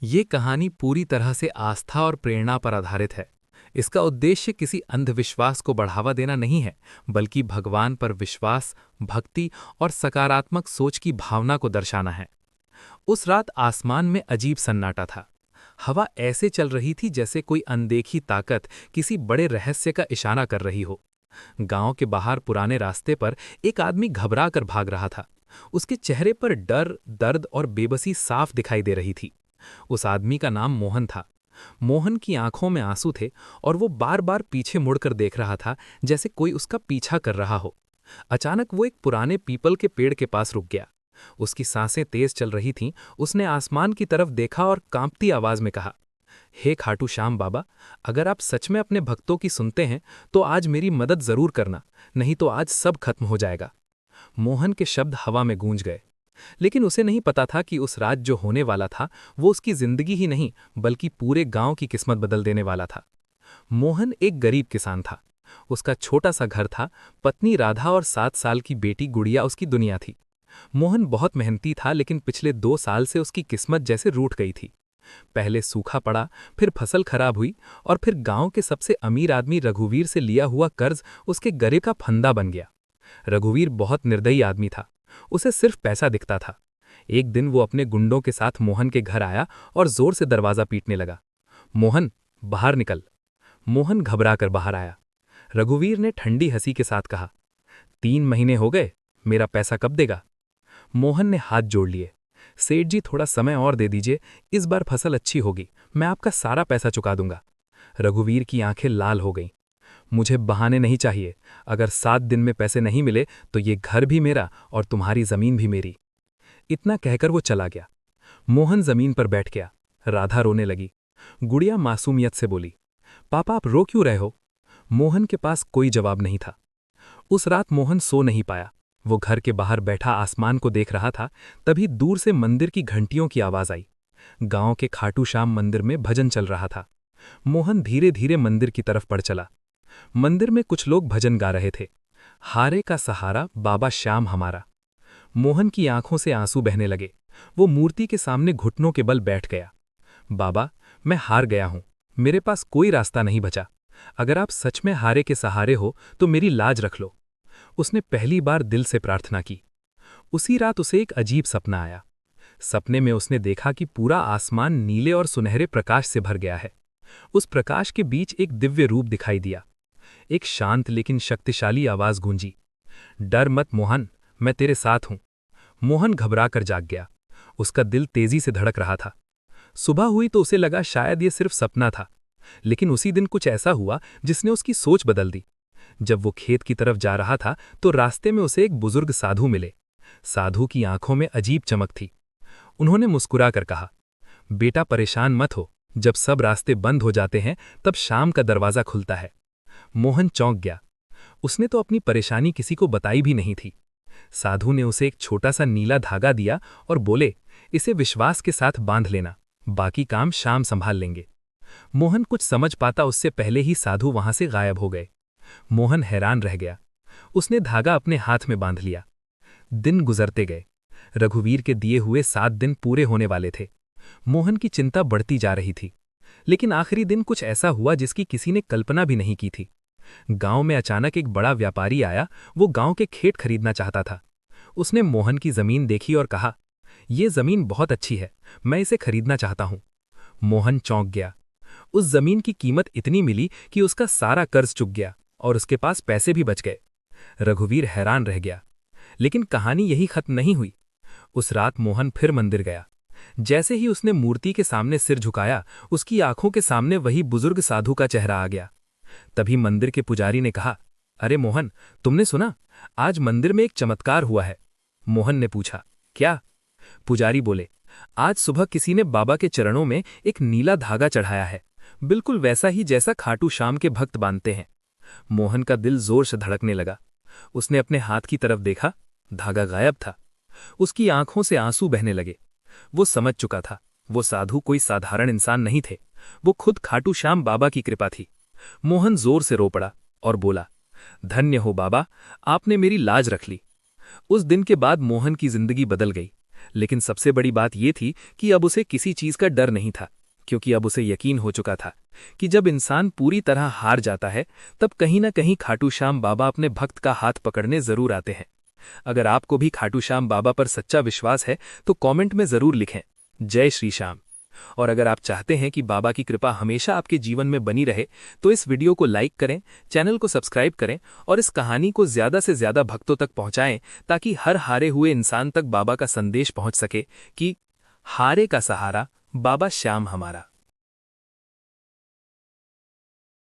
ये कहानी पूरी तरह से आस्था और प्रेरणा पर आधारित है। इसका उद्देश्य किसी अंधविश्वास को बढ़ावा देना नहीं है, बल्कि भगवान पर विश्वास, भक्ति और सकारात्मक सोच की भावना को दर्शाना है। उस रात आसमान में अजीब सन्नाटा था। हवा ऐसे चल रही थी जैसे कोई अनदेखी ताकत किसी बड़े रहस्य का इशारा कर रही हो। गांव के बाहर पुराने रास्ते पर एक आदमी घबरा कर भाग रहा था। उसके चेहरे पर डर, दर्द और बेबसी साफ दिखाई दे रही थी। उस आदमी का नाम मोहन था। मोहन की आंखों में आंसू थे और वो बार बार पीछे मुड़कर देख रहा था, जैसे कोई उसका पीछा कर रहा हो। अचानक वो एक पुराने पीपल के पेड़ के पास रुक गया। उसकी सांसें तेज चल रही थीं। उसने आसमान की तरफ देखा और कांपती आवाज में कहा, हे खाटू श्याम बाबा, अगर आप सच में अपने भक्तों की सुनते हैं तो आज मेरी मदद जरूर करना, नहीं तो आज सब खत्म हो जाएगा। मोहन के शब्द हवा में गूंज गए, लेकिन उसे नहीं पता था कि उस रात जो होने वाला था वो उसकी जिंदगी ही नहीं, बल्कि पूरे गांव की किस्मत बदल देने वाला था। मोहन एक गरीब किसान था। उसका छोटा सा घर था। पत्नी राधा और 7 साल की बेटी गुड़िया उसकी दुनिया थी। मोहन बहुत मेहनती था, लेकिन पिछले 2 साल से उसकी किस्मत जैसे रूठ गई थी। पहले सूखा पड़ा, फिर फसल खराब हुई, और फिर गांव के सबसे अमीर आदमी रघुवीर से लिया हुआ कर्ज उसके गले का फंदा बन गया। रघुवीर बहुत निर्दयी आदमी था। उसे सिर्फ पैसा दिखता था। एक दिन वो अपने गुंडों के साथ मोहन के घर आया और जोर से दरवाजा पीटने लगा। मोहन, बाहर निकल। मोहन घबरा कर बाहर आया। रघुवीर ने ठंडी हंसी के साथ कहा, 3 महीने हो गए, मेरा पैसा कब देगा? मोहन ने हाथ जोड़ लिए। सेठ जी, थोड़ा समय और दे दीजिए, इस बार फसल अच्छी होगी, मैं आपका सारा पैसा चुका दूंगा। रघुवीर की आंखें लाल हो गईं। मुझे बहाने नहीं चाहिए। अगर 7 दिन में पैसे नहीं मिले तो ये घर भी मेरा और तुम्हारी जमीन भी मेरी। इतना कहकर वो चला गया। मोहन जमीन पर बैठ गया। राधा रोने लगी। गुड़िया मासूमियत से बोली, पापा आप रो क्यों रहे हो? मोहन के पास कोई जवाब नहीं था। उस रात मोहन सो नहीं पाया। वो घर के बाहर बैठा आसमान को देख रहा था। तभी दूर से मंदिर की घंटियों की आवाज आई। गांव के खाटू श्याम मंदिर में भजन चल रहा था। मोहन धीरे धीरे मंदिर की तरफ बढ़ चला। मंदिर में कुछ लोग भजन गा रहे थे, हारे का सहारा बाबा श्याम हमारा। मोहन की आंखों से आंसू बहने लगे। वो मूर्ति के सामने घुटनों के बल बैठ गया। बाबा, मैं हार गया हूं, मेरे पास कोई रास्ता नहीं बचा। अगर आप सच में हारे के सहारे हो तो मेरी लाज रख लो। उसने पहली बार दिल से प्रार्थना की। उसी रात उसे एक अजीब सपना आया। सपने में उसने देखा कि पूरा आसमान नीले और सुनहरे प्रकाश से भर गया है। उस प्रकाश के बीच एक दिव्य रूप दिखाई दिया। एक शांत लेकिन शक्तिशाली आवाज गूंजी, डर मत मोहन, मैं तेरे साथ हूं। मोहन घबरा कर जाग गया। उसका दिल तेजी से धड़क रहा था। सुबह हुई तो उसे लगा शायद ये सिर्फ सपना था, लेकिन उसी दिन कुछ ऐसा हुआ जिसने उसकी सोच बदल दी। जब वो खेत की तरफ जा रहा था तो रास्ते में उसे एक बुजुर्ग साधु मिले। साधु की आंखों में अजीब चमक थी। उन्होंने मुस्कुरा कर कहा, बेटा परेशान मत हो, जब सब रास्ते बंद हो जाते हैं तब शाम का दरवाजा खुलता है। मोहन चौंक गया। उसने तो अपनी परेशानी किसी को बताई भी नहीं थी। साधु ने उसे एक छोटा सा नीला धागा दिया और बोले, इसे विश्वास के साथ बांध लेना, बाकी काम शाम संभाल लेंगे। मोहन कुछ समझ पाता उससे पहले ही साधु वहां से गायब हो गए। मोहन हैरान रह गया। उसने धागा अपने हाथ में बांध लिया। दिन गुजरते गए। रघुवीर के दिए हुए 7 दिन पूरे होने वाले थे। मोहन की चिंता बढ़ती जा रही थी। लेकिन आखिरी दिन कुछ ऐसा हुआ जिसकी किसी ने कल्पना भी नहीं की थी। गांव में अचानक एक बड़ा व्यापारी आया। वो गांव के खेत खरीदना चाहता था। उसने मोहन की जमीन देखी और कहा, यह जमीन बहुत अच्छी है, मैं इसे खरीदना चाहता हूं। मोहन चौंक गया। उस जमीन की कीमत इतनी मिली कि उसका सारा कर्ज चुक गया और उसके पास पैसे भी बच गए। रघुवीर हैरान रह गया। लेकिन कहानी यही खत्म नहीं हुई। उस रात मोहन फिर मंदिर गया। जैसे ही उसने मूर्ति के सामने सिर झुकाया, उसकी आंखों के सामने वही बुजुर्ग साधु का चेहरा आ गया। तभी मंदिर के पुजारी ने कहा, अरे मोहन, तुमने सुना? आज मंदिर में एक चमत्कार हुआ है। मोहन ने पूछा, क्या? पुजारी बोले, आज सुबह किसी ने बाबा के चरणों में एक नीला धागा चढ़ाया है, बिल्कुल वैसा ही जैसा खाटू श्याम के भक्त बांधते हैं। मोहन का दिल जोर से धड़कने लगा। उसने अपने हाथ की तरफ देखा, धागा गायब था। उसकी आंखों से आंसू बहने लगे। वो समझ चुका था, वो साधु कोई साधारण इंसान नहीं थे, वो खुद खाटू श्याम बाबा की कृपा थी। मोहन जोर से रो पड़ा और बोला, धन्य हो बाबा, आपने मेरी लाज रख ली। उस दिन के बाद मोहन की जिंदगी बदल गई। लेकिन सबसे बड़ी बात यह थी कि अब उसे किसी चीज का डर नहीं था, क्योंकि अब उसे यकीन हो चुका था कि जब इंसान पूरी तरह हार जाता है तब कहीं ना कहीं खाटू श्याम बाबा अपने भक्त का हाथ पकड़ने जरूर आते हैं। अगर आपको भी खाटू श्याम बाबा पर सच्चा विश्वास है तो कमेंट में जरूर लिखें, जय श्री श्याम। और अगर आप चाहते हैं कि बाबा की कृपा हमेशा आपके जीवन में बनी रहे तो इस वीडियो को लाइक करें, चैनल को सब्सक्राइब करें और इस कहानी को ज्यादा से ज्यादा भक्तों तक पहुंचाएं, ताकि हर हारे हुए इंसान तक बाबा का संदेश पहुंच सके कि हारे का सहारा बाबा श्याम हमारा।